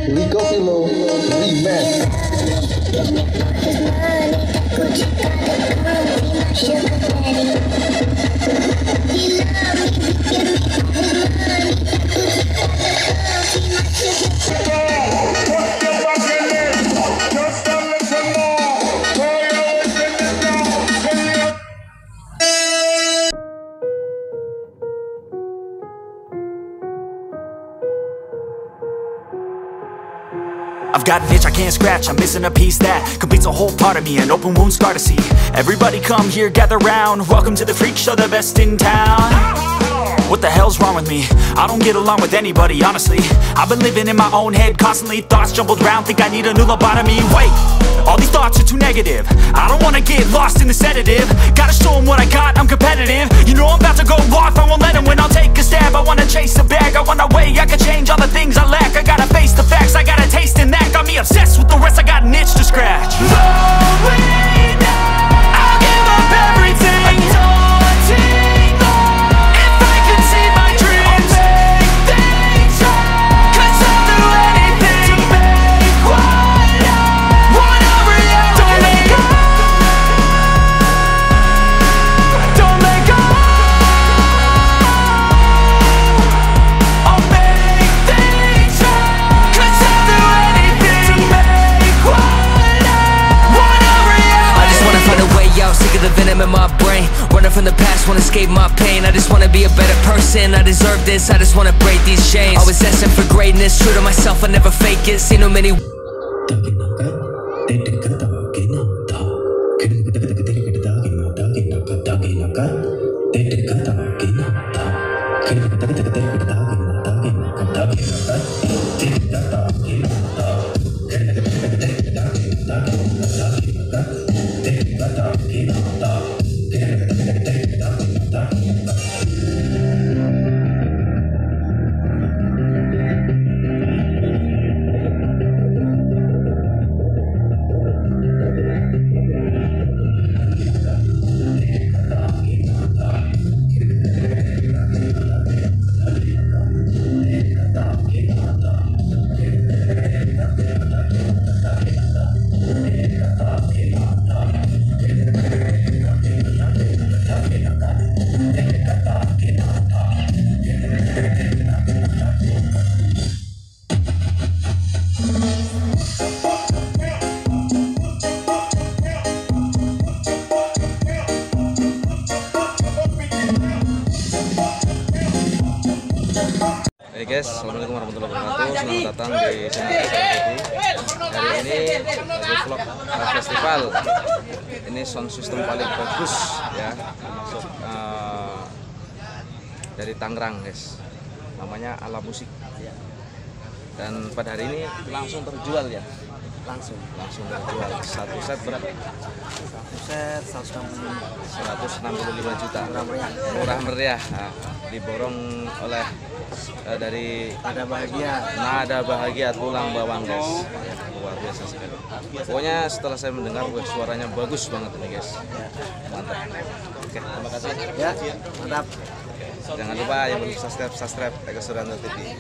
Likopilo Remix. I've got an itch I can't scratch, I'm missing a piece that completes a whole part of me, an open wound scar to see. Everybody come here, gather round, welcome to the freak show, the best in town. What the hell's wrong with me? I don't get along with anybody, honestly. I've been living in my own head constantly, thoughts jumbled round, think I need a new lobotomy. Wait, all these thoughts are too negative, I don't wanna get lost in the sedative. Gotta show them what I got, I'm competitive. You know I'm about to go off, I won't let them win, I'll take a stab. I wanna chase a bag, I wanna weigh, I can change all the things I lack. I gotta face the facts, I got a taste in that. Got me obsessed with the rest, I got an itch to scratch. No way now, I'll give up everything. Daunting thought, if I could see my dreams, I'll make things right. 'Cause I'll do anything to make what I want a reality. Don't let go, don't let go. I'll make things right. 'Cause I'll do anything to make what I want a reality. I just wanna find a way out, sick of the venom in my brain. Running from the past, wanna escape my pain. I just wanna be a better person, I deserve this. I just wanna break these chains. Always asking for greatness, true to myself, I never fake it. Seen no many. Hey guys, assalamualaikum warahmatullahi wabarakatuh. Selamat datang di channel Suryanto. Hari ini lagi vlog festival. Ini sound system paling bagus ya, termasuk dari Tangerang guys. Namanya Ala Musik. Dan pada hari ini langsung terjual ya. Langsung terjual. Satu set berapa? Satu set 165 juta. Murah meriah. Nah, diborong oleh dari Nada Bahagia Tulang Bawang guys. Luar biasa sekali. Pokoknya setelah saya mendengar, suaranya bagus banget ini guys. Mantap. Oke, terima kasih. Ya, mantap. Jangan lupa yang belum subscribe Suryanto TV.